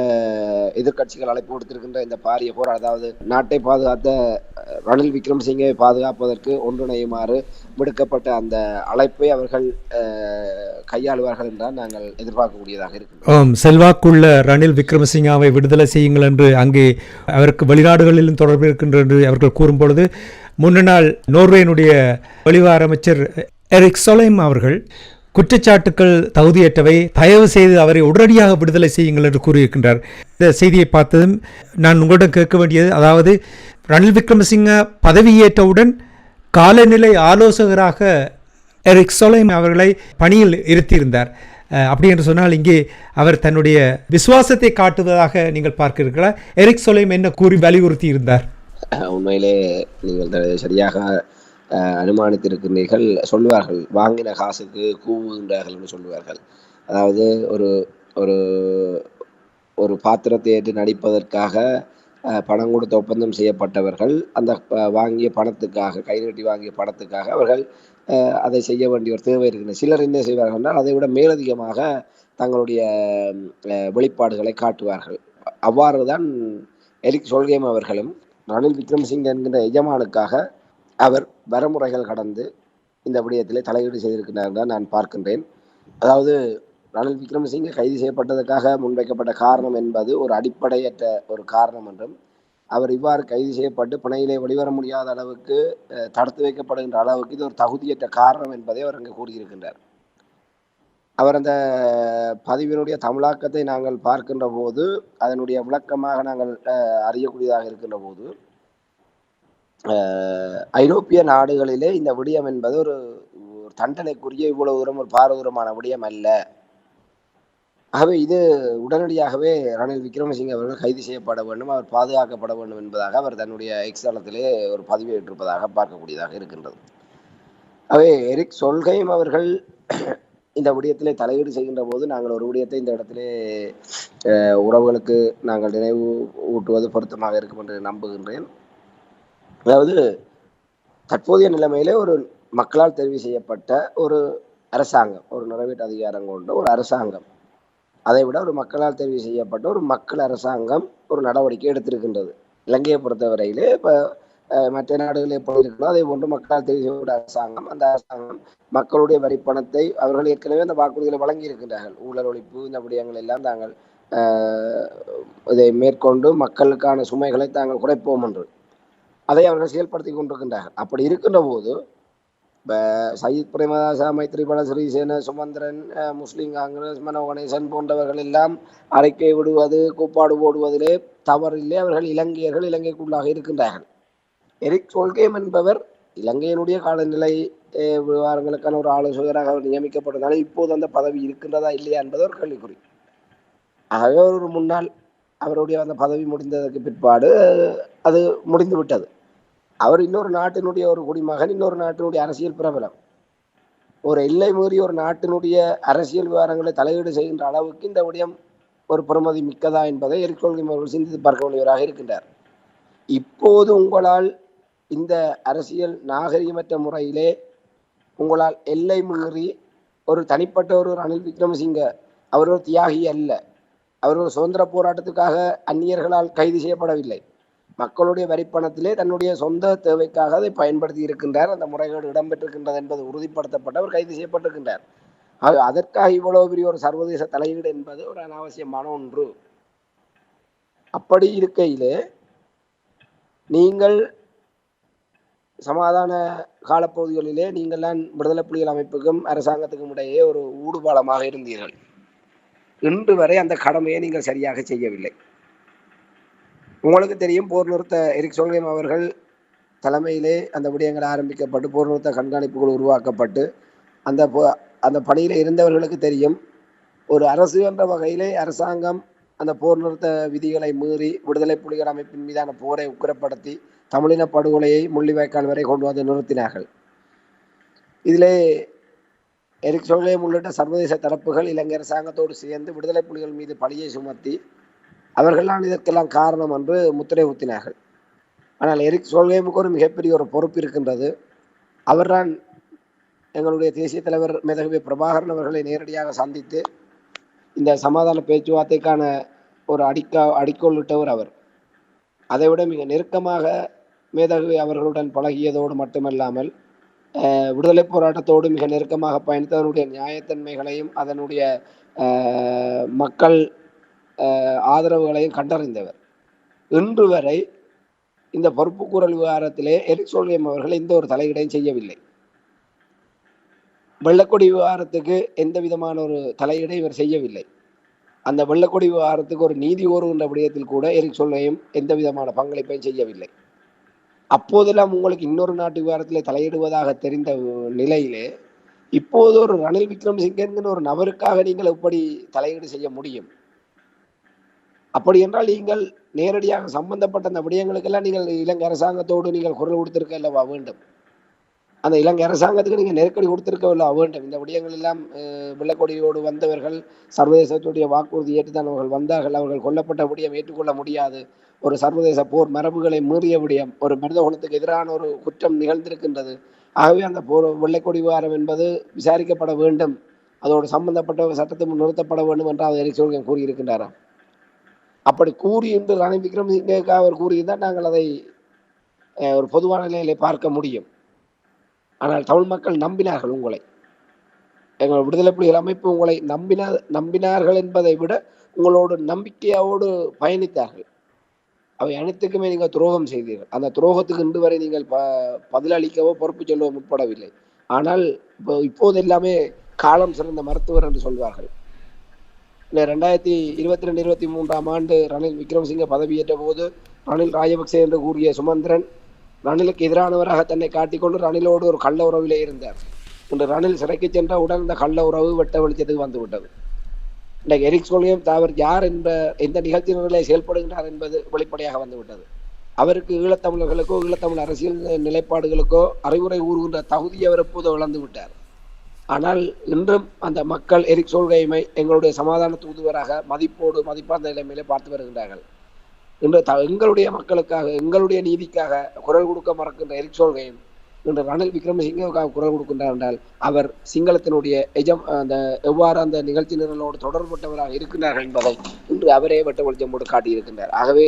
[SPEAKER 2] எதிர்க்கட்சிகள் அழைப்பு கொடுத்திருக்கின்ற இந்த பாரிய போர், அதாவது நாட்டை பாதுகாத்த ரணில் விக்ரமசிங்கை பாதுகாப்பதற்கு ஒன்றிணையுமாறு விடுக்கப்பட்ட அந்த அழைப்பை அவர்கள் கையாளுவார்கள் என்றால் நாங்கள் எதிர்பார்க்கக்கூடியதாக இருக்கிறோம்.
[SPEAKER 1] செல்வாக்குள்ள ரணில் விக்ரமசிங்காவை விடுதலை செய்யுங்கள் என்று அங்கே அவருக்கு வெளிநாடுகளிலும் தொடர்பு இருக்கின்ற என்று அவர்கள் கூறும்பொழுது, முன்னாள் நோர்வேயினுடைய வெளிவார அமைச்சர் எரிக் சொலைம் அவர்கள் குற்றச்சாட்டுக்கள் தகுதியற்றவை, தயவு செய்து அவரை உடனடியாக விடுதலை செய்யுங்கள் என்று கூறியிருக்கின்றார். இந்த செய்தியை பார்த்ததும் நான் உங்களிடம் கேட்க வேண்டியது, அதாவது ரணில் விக்ரமசிங்க பதவியேற்றவுடன் காலநிலை ஆலோசகராக எரிக் சொலைம் அவர்களை பணியில் இருத்தியிருந்தார். அப்படி என்று சொன்னால் இங்கே அவர் தன்னுடைய விசுவாசத்தை காட்டுவதாக நீங்கள் பார்க்கிறீர்களா? எரிக் சொலைம் என்ன கூறி வலியுறுத்தி இருந்தார்?
[SPEAKER 2] உண்மையிலே நீங்கள் சரியாக அனுமானித்திருக்கிறீர்கள். சொல்லுவார்கள், வாங்கின காசுக்கு கூவுகின்றார்கள் என்று சொல்லுவார்கள். அதாவது ஒரு ஒரு ஒரு பாத்திரத்தை ஏற்று நடிப்பதற்காக பணம் கொடுத்து ஒப்பந்தம் செய்யப்பட்டவர்கள் அந்த வாங்கிய பணத்துக்காக, கை நீட்டி வாங்கிய பணத்துக்காக அவர்கள் அதை செய்ய வேண்டிய ஒரு தேவை இருக்கிறது. சிலர் என்ன செய்வார்கள் என்றால் அதை விட மேலதிகமாக தங்களுடைய வெளிப்பாடுகளை காட்டுவார்கள். அவ்வாறு தான் எரிக் சொல்கேம் அவர்களும் ரணில் விக்ரமசிங்க என்கின்ற எஜமானுக்காக அவர் வரமுறைகள் கடந்து இந்த விடயத்திலே தலையீடு செய்திருக்கிறார் தான் நான் பார்க்கின்றேன். அதாவது ரணில் விக்ரமசிங்கே கைது செய்யப்பட்டதற்காக முன்வைக்கப்பட்ட காரணம் என்பது ஒரு அடிப்படையற்ற ஒரு காரணம் என்றும், அவர் இவ்வாறு கைது செய்யப்பட்டு பிணையிலே வெளிவர முடியாத அளவுக்கு தடுத்து வைக்கப்படுகின்ற அளவுக்கு இது ஒரு தகுதியற்ற காரணம் என்பதை அவர் அங்கு கூறியிருக்கின்றார். அவர் அந்த பதிவினுடைய தமிழாக்கத்தை நாங்கள் பார்க்கின்ற போது, அதனுடைய விளக்கமாக நாங்கள் அறியக்கூடியதாக இருக்கின்ற போது, ஐரோப்பிய நாடுகளிலே இந்த விடயம் என்பது ஒரு தண்டனைக்குரிய இவ்வளவு தூரம் ஒரு பாரதூரமான விடயம் அல்ல. ஆகவே இது உடனடியாகவே ரணில் விக்ரமசிங்கே அவர்கள் கைது செய்யப்பட வேண்டும், அவர் பாதுகாக்கப்பட வேண்டும் என்பதாக அவர் தன்னுடைய எக்ஸ் தளத்திலே ஒரு பதிவேற்றிருப்பதாக பார்க்கக்கூடியதாக இருக்கின்றது. ஆகவே எரிக் சொல்கையும் அவர்கள் இந்த விடயத்திலே தலையீடு செய்கின்ற போது நாங்கள் ஒரு விடயத்தை இந்த இடத்திலே உறவுகளுக்கு நாங்கள் நினைவு ஊட்டுவது பொருத்தமாக இருக்கும் என்று நம்புகின்றேன். அதாவது தற்போதைய நிலைமையிலே ஒரு மக்களால் தெரிவு செய்யப்பட்ட ஒரு அரசாங்கம், ஒரு நிறைவேற்று அதிகாரம் கொண்ட ஒரு அரசாங்கம், அதை விட ஒரு மக்களால் தெரிவு செய்யப்பட்ட ஒரு மக்கள் அரசாங்கம் ஒரு நடவடிக்கை எடுத்திருக்கின்றது. இலங்கையை பொறுத்தவரையிலே இப்போ மற்ற நாடுகளில் எப்படி இருக்கணும் அதே போன்று மக்களால் தெரிவு செய்யப்பட்ட அரசாங்கம், அந்த அரசாங்கம் மக்களுடைய வரிப்பணத்தை அவர்கள் ஏற்கனவே அந்த வாக்குறுதிகளை வழங்கி இருக்கின்றார்கள். ஊழல் ஒழிப்பு இந்த விடயங்கள் எல்லாம் தாங்கள் இதை மேற்கொண்டு மக்களுக்கான சுமைகளை தாங்கள் குறைப்போம் என்று அதை அவர்கள் செயல்படுத்தி கொண்டிருக்கின்றார்கள். அப்படி இருக்கின்ற போது சயித் பிரேமதாசா, மைத்ரிபால சிறிசேன, சுமந்திரன், முஸ்லிம் காங்கிரஸ், மனோ கணேசன் போன்றவர்கள் எல்லாம் அறிக்கை விடுவது, கூப்பாடு போடுவதிலே தவறில்லை. அவர்கள் இலங்கையர்கள், இலங்கைக்குள்ளாக இருக்கின்றார்கள். எரிக் சொல்கேம் என்பவர் இலங்கையினுடைய காலநிலை விவகாரங்களுக்கான ஒரு ஆலோசகராக அவர் நியமிக்கப்பட்டதால் இப்போது அந்த பதவி இருக்கின்றதா இல்லையா என்பது ஒரு கேள்விக்குறி. ஆகவே ஒரு முன்னாள் அவருடைய அந்த பதவி முடிந்ததற்கு பிற்பாடு அது முடிந்து விட்டது. அவர் இன்னொரு நாட்டினுடைய ஒரு குடிமகன், இன்னொரு நாட்டினுடைய அரசியல் பிரபலம். ஒரு எல்லை மீறி ஒரு நாட்டினுடைய அரசியல் விவகாரங்களை தலையீடு செய்கின்ற அளவுக்கு இந்த விடயம் ஒரு பெருமதி மிக்கதா என்பதை எரிக் சொல்கைம் அவர்கள் சிந்தித்து பார்க்க வேண்டியவராக இருக்கின்றார். இப்போது உங்களால் இந்த அரசியல் நாகரிகமற்ற முறையிலே உங்களால் எல்லை மீறி ஒரு தனிப்பட்ட ஒரு ரணில் விக்ரமசிங்க அவர் ஒரு தியாகி அல்ல, அவர் ஒரு சுதந்திர போராட்டத்துக்காக அந்நியர்களால் கைது செய்யப்படவில்லை, மக்களுடைய வரிப்பணத்திலே தன்னுடைய சொந்த தேவைக்காக அதை பயன்படுத்தி இருக்கின்றார். அந்த முறைகேடு இடம்பெற்றிருக்கின்றது என்பது உறுதிப்படுத்தப்பட்டவர் கைது செய்யப்பட்டிருக்கின்றார். அதற்காக இவ்வளவு பெரிய ஒரு சர்வதேச தலையீடு என்பது ஒரு அனாவசியமான ஒன்று. அப்படி இருக்கையிலே நீங்கள் சமாதான காலப்பகுதிகளிலே நீங்கள் தான் விடுதலை புலிகள் அமைப்புக்கும் அரசாங்கத்துக்கும் இடையே ஒரு ஊடுபாலமாக இருந்தீர்கள். இன்று வரை அந்த கடமையை நீங்கள் சரியாக செய்யவில்லை. உங்களுக்கு தெரியும், போர் நிறுத்த எரிக் சொல்கைம் அவர்கள் தலைமையிலே அந்த விடயங்கள் ஆரம்பிக்கப்பட்டு போர் நிறுத்த கண்காணிப்புகள் உருவாக்கப்பட்டு அந்த பணியில் இருந்தவர்களுக்கு தெரியும், ஒரு அரசு என்ற வகையிலே அரசாங்கம் அந்த போர் நிறுத்த விதிகளை மீறி விடுதலை புலிகள் அமைப்பின் மீதான போரை உக்கிரப்படுத்தி தமிழின படுகொலையை முள்ளிவாய்க்கால் வரை கொண்டு வந்து நிறுத்தினார்கள். இதிலே எரிக் சோல்ஹெய்ம் உள்ளிட்ட சர்வதேச தரப்புகள் இலங்கை அரசாங்கத்தோடு சேர்ந்து விடுதலை புலிகள் மீது பழியை சுமத்தி அவர்கள்தான் இதற்கெல்லாம் காரணம் என்று முத்திரை ஊத்தினார்கள். ஆனால் எரிக் சோல்ஹெய்முக்கு ஒரு மிகப்பெரிய ஒரு பொறுப்பு இருக்கின்றது. அவர்தான் எங்களுடைய தேசிய தலைவர் மேதகவி பிரபாகரன் அவர்களை நேரடியாக சந்தித்து இந்த சமாதான பேச்சுவார்த்தைக்கான ஒரு அடிக்கோளிட்டவர் அவர். அதைவிட மிக நெருக்கமாக மேதகவி அவர்களுடன் பழகியதோடு மட்டுமல்லாமல் விடுதலை போராட்டத்தோடு மிக நெருக்கமாக பயணித்து அதனுடைய நியாயத்தன்மைகளையும் அதனுடைய மக்கள் ஆதரவுகளையும் கண்டறிந்தவர். இன்று வரை இந்த பொறுப்புக்கூறல் விவகாரத்திலே எரிக் சோல்ஹெய்ம் அவர்கள் எந்த ஒரு தலையீடையும் செய்யவில்லை. வெள்ளக்கொடி விவகாரத்துக்கு எந்த விதமான ஒரு தலையீடை இவர் செய்யவில்லை. அந்த வெள்ளக்கொடி விவகாரத்துக்கு ஒரு நீதி கோருகின்ற விடயத்தில் கூட எரிக் சோல்ஹெய்ம் எந்த விதமான பங்களிப்பையும் செய்யவில்லை. அப்போதெல்லாம் உங்களுக்கு இன்னொரு நாட்டு விவகாரத்திலே தலையிடுவதாக தெரிந்த நிலையிலே இப்போது ஒரு ரணில் விக்ரமசிங்கே என்கிற ஒரு நபருக்காக நீங்கள் எப்படி தலையீடு செய்ய முடியும்? அப்படி என்றால் நீங்கள் நேரடியாக சம்பந்தப்பட்ட அந்த விடயங்களுக்கெல்லாம் நீங்கள் இலங்கை அரசாங்கத்தோடு நீங்கள் குரல் கொடுத்திருக்க அல்லவா வேண்டும். அந்த இலங்கை அரசாங்கத்துக்கு நீங்கள் நெருக்கடி கொடுத்திருக்கவில்லை வேண்டும். இந்த விடயங்கள் எல்லாம் வெள்ளக்கொடியோடு வந்தவர்கள் சர்வதேசத்துடைய வாக்குறுதி ஏற்றுத்தான் அவர்கள் வந்தார்கள். அவர்கள் கொல்லப்பட்ட விடயம் ஏற்றுக்கொள்ள முடியாது. ஒரு சர்வதேச போர் மரபுகளை மீறிய விடயம், ஒரு மனித குலத்துக்கு எதிரான ஒரு குற்றம் நிகழ்ந்திருக்கின்றது. ஆகவே அந்த வெள்ளைக்கொடி விவகாரம் என்பது விசாரிக்கப்பட வேண்டும், அதோடு சம்பந்தப்பட்ட சட்டத்தை நிறுத்தப்பட வேண்டும் என்று அவர் எரிக் சோல்ஹெய்ம் கூறியிருக்கின்றாராம். அப்படி கூறி என்று ரணில் விக்ரமசிங்கே அவர் கூறியிருந்தால் நாங்கள் அதை ஒரு பொதுவான நிலையிலே பார்க்க முடியும். ஆனால் தமிழ் மக்கள் நம்பினார்கள் உங்களை. எங்கள் விடுதலை புலிகள் அமைப்பு உங்களை நம்பினார்கள் என்பதை விட உங்களோடு நம்பிக்கையோடு பயணித்தார்கள். அவை அனைத்துக்குமே நீங்கள் துரோகம் செய்தீர்கள். அந்த துரோகத்துக்கு இன்று வரை நீங்கள் பதிலளிக்கவோ பொறுப்பு சொல்லவோ முற்படவில்லை. ஆனால் இப்போது எல்லாமே காலம் சிறந்த மருத்துவர் என்று சொல்வார்கள். 2022-23 ஆண்டு ரணில் விக்ரமசிங்கே பதவியேற்ற போது ரணில் ராஜபக்சே என்று கூறிய சுமந்திரன் ரணிலுக்கு எதிரானவராக தன்னை காட்டிக்கொண்டு ரணிலோடு ஒரு கள்ள உறவிலே இருந்தார். இன்று ரணில் சிறைக்கு சென்றவுடன் இந்த கள்ள உறவு வெட்ட வெளிச்சத்துக்கு வந்துவிட்டது. இன்றைக்கு எரிக் சோல்ஹெய்ம் அவர் யார் எந்த நிகழ்ச்சிகளை செயல்படுகின்றார் என்பது வெளிப்படையாக வந்துவிட்டது. அவருக்கு ஈழத்தமிழர்களுக்கோ ஈழத்தமிழ் அரசியல் நிலைப்பாடுகளுக்கோ அறிவுரை கூறுகின்ற தகுதி அவர் எப்போதோ இழந்து விட்டார். ஆனால் இன்றும் அந்த மக்கள் எரிக் சோல்ஹெய்மை எங்களுடைய சமாதான தூதுவராக மதிப்பார்ந்த நிலைமையிலே பார்த்து வருகின்றார்கள். இன்று எங்களுடைய மக்களுக்காக எங்களுடைய நீதிக்காக குரல் கொடுக்க மறக்கின்ற எரிக் சோல்ஹெய்ம் இன்று ரணில் விக்ரமசிங்கேவுக்காக குரல் கொடுக்கின்றார் என்றால் அவர் சிங்களத்தினுடைய எவ்வாறு அந்த நிகழ்ச்சி நிரலோடு தொடர்பட்டவராக இருக்கின்றார்கள் என்பதை இன்று அவரே வெட்ட வெளிச்சம் போட்டு காட்டியிருக்கின்றார். ஆகவே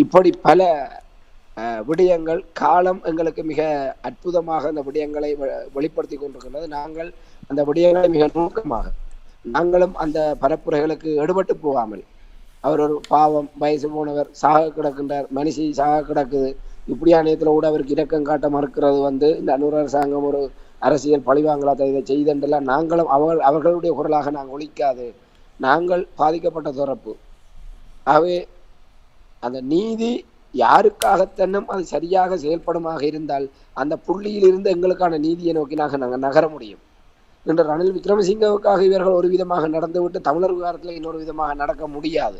[SPEAKER 2] இப்படி பல விடயங்கள் காலம் எங்களுக்கு மிக அற்புதமாக அந்த விடயங்களை வெளிப்படுத்தி கொண்டிருக்கின்றது. நாங்கள் அந்த விடயங்களை மிக நுணுக்கமாக நாங்களும் அந்த பரப்புரைகளுக்கு எடுபட்டு போகாமல், அவர் ஒரு பாவம் வயசு போனவர் சாக கிடக்கின்றார், மனுஷி சாக கிடக்குது, இப்படியான நேரத்தில் கூட அவருக்கு இரக்கம் காட்ட மறுக்கிறது இந்த அன்னூர் அரசாங்கம் ஒரு அரசியல் பழிவாங்கலாத இதை செய்தென்றெல்லாம் நாங்களும் அவர்களுடைய குரலாக நாங்கள் ஒழிக்காது. நாங்கள் பாதிக்கப்பட்ட தரப்பு. ஆகவே அந்த நீதி யாருக்காகத்தன்னும் அது சரியாக செயல்படுமாக இருந்தால் அந்த புள்ளியில் இருந்து எங்களுக்கான நீதியை நோக்கி நாங்கள் நகர முடியும். இன்று ரணில் விக்ரமசிங்கவுக்காக இவர்கள் ஒரு விதமாக நடந்துவிட்டு தமிழர் விவகாரத்தில் இன்னொரு விதமாக நடக்க முடியாது.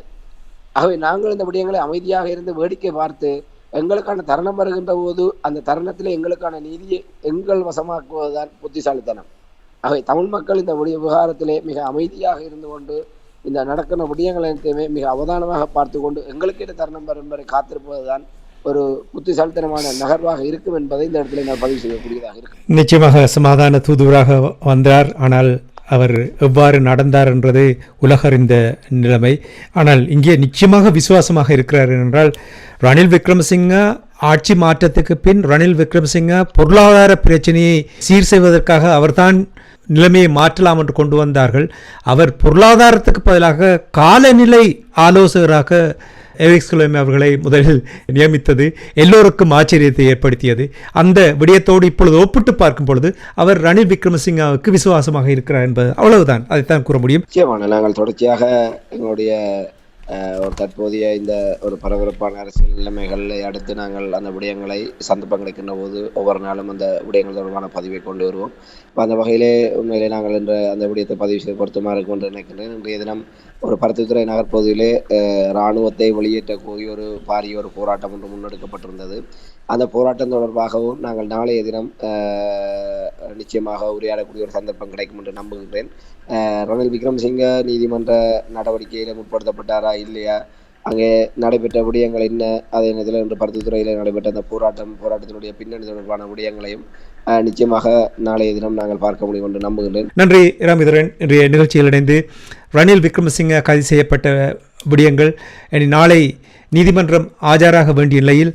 [SPEAKER 2] ஆகவே நாங்கள் இந்த விடயங்களை அமைதியாக இருந்து வேடிக்கை பார்த்து எங்களுக்கான தருணம் வருகின்ற போது அந்த தருணத்தில் எங்களுக்கான நீதியை எங்கள் வசமாக்குவதுதான் புத்திசாலித்தனம். ஆகவே தமிழ் மக்கள் இந்த விவகாரத்திலே மிக அமைதியாக இருந்து கொண்டு இந்த நடக்கிற விடயங்கள் அனைத்தையுமே மிக அவதானமாக பார்த்து கொண்டு எங்களுக்கு தருணம் வரும் வரை காத்திருப்பதுதான் ஒரு புத்திசாலித்தனமான நகர்வாக இருக்கும் என்பதை இந்த இடத்துல நான் பதிவு செய்யக்கூடியதாக இருக்கு.
[SPEAKER 1] நிச்சயமாக சமாதான தூதுவராக வந்தார். ஆனால் அவர் எவ்வாறு நடந்தார் என்றது உலகறிந்த நிலைமை. ஆனால் இங்கே நிச்சயமாக விசுவாசமாக இருக்கிறார் என்றால் ரணில் விக்ரமசிங்கே ஆட்சி மாற்றத்துக்கு பின் ரணில் விக்ரமசிங்கே பொருளாதார பிரச்சனையை சீர் செய்வதற்காக அவர்தான் நிலைமையை மாற்றலாம் என்று கொண்டு வந்தார்கள். அவர் பொருளாதாரத்துக்கு பதிலாக காலநிலை ஆலோசகராக எரிக் சோல்ஹெய்ம் அவர்களை முதலில் நியமித்தது எல்லோருக்கும் ஆச்சரியத்தை ஏற்படுத்தியது. அந்த விடயத்தோடு இப்பொழுது ஒப்பிட்டு பார்க்கும் பொழுது அவர் ரணில் விக்ரமசிங்காவுக்கு விசுவாசமாக இருக்கிறார் என்பது அவ்வளவுதான், அதைத்தான் கூற முடியும்.
[SPEAKER 2] நிச்சயமான நாங்கள் தொடர்ச்சியாக எங்களுடைய ஒரு தற்போதைய இந்த ஒரு பரபரப்பான அரசியல் நிலைமைகளை அடுத்து நாங்கள் அந்த விடயங்களை சந்தர்ப்பம் கிடைக்கின்ற போது ஒவ்வொரு நாளும் அந்த விடயங்கள் தொடர்பான பதிவை கொண்டு வருவோம். இப்போ அந்த வகையிலே உண்மையிலே நாங்கள் என்ற அந்த விடயத்தை பதிவு செய்ய பொருத்தமாக இருக்கும் என்று நினைக்கின்றேன். இன்றைய தினம் ஒரு பருத்தித்துறை நகர்ப்பகுதியிலே இராணுவத்தை வெளியேற்ற கோரி ஒரு பாரிய ஒரு போராட்டம் ஒன்று முன்னெடுக்கப்பட்டிருந்தது. அந்த போராட்டம் தொடர்பாகவும் நாங்கள் நாளைய தினம் நிச்சயமாக உரையாடக்கூடிய ஒரு சந்தர்ப்பம் கிடைக்கும் என்று நம்புகின்றேன். ரணில் விக்ரமசிங்க நீதிமன்ற நடவடிக்கையில் முற்படுத்தப்பட்டாரா இல்லையா, அங்கே நடைபெற்ற விடயங்கள் என்ன, அதே நேரத்தில் இன்று பருத்தித்துறையில் நடைபெற்ற அந்த போராட்டத்தினுடைய பின்னணி தொடர்பான விடயங்களையும் நிச்சயமாக நாளைய தினம் நாங்கள் பார்க்க முடியும் என்று நம்புகின்றேன்.
[SPEAKER 1] நன்றி ராமேந்திரன். இன்றைய நிகழ்ச்சியில் இணைந்து ரணில் விக்ரமசிங்க கைது செய்யப்பட்ட விடயங்கள் நாளை நீதிமன்றம் ஆஜராக வேண்டிய நிலையில்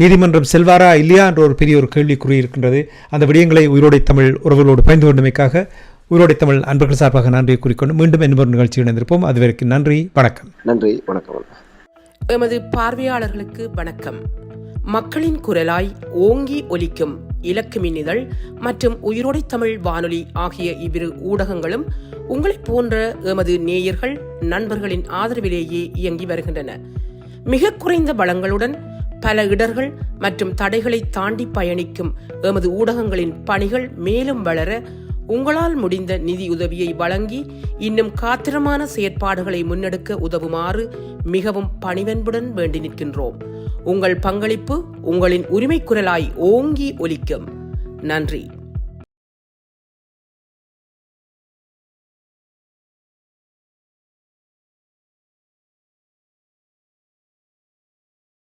[SPEAKER 1] நீதிமன்றம் செல்வாரா இல்லையா என்ற ஒரு பெரிய ஒரு கேள்விக்குறி இருக்கின்றது. அந்த விடயங்களை உயிரோடை தமிழ் உறவுகளோடு பகிர்ந்து கொண்டமைக்காக உயிரோடை தமிழ் அன்பர்கள் சார்பாக நன்றியை கூறிக்கொண்டு மீண்டும் இன்னொரு நிகழ்ச்சி இணைந்திருப்போம். அதுவரைக்கும் நன்றி, வணக்கம்.
[SPEAKER 2] நன்றி, வணக்கம்.
[SPEAKER 3] எமது பார்வையாளர்களுக்கு வணக்கம். மக்களின் குரலாய் ஓங்கி ஒலிக்கும் இலக்கு மின்னிதழ் மற்றும் உயிரோடை தமிழ் வானொலி ஆகிய இவ்விரு ஊடகங்களும் உங்களைப் போன்ற எமது நேயர்கள் நண்பர்களின் ஆதரவிலேயே இயங்கி வருகின்றன. மிக குறைந்த பலங்களுடன் பல இடர்கள் மற்றும் தடைகளை தாண்டி பயணிக்கும் எமது ஊடகங்களின் பணிகள் மேலும் வளர உங்களால் முடிந்த நிதியுதவியை வழங்கி இன்னும் காத்திரமான செயற்பாடுகளை முன்னெடுக்க உதவுமாறு மிகவும் பணிவன்புடன் வேண்டி நிற்கின்றோம். உங்கள் பங்களிப்பு உங்களின் உரிமை குரலாய் ஓங்கி ஒலிக்கும். நன்றி.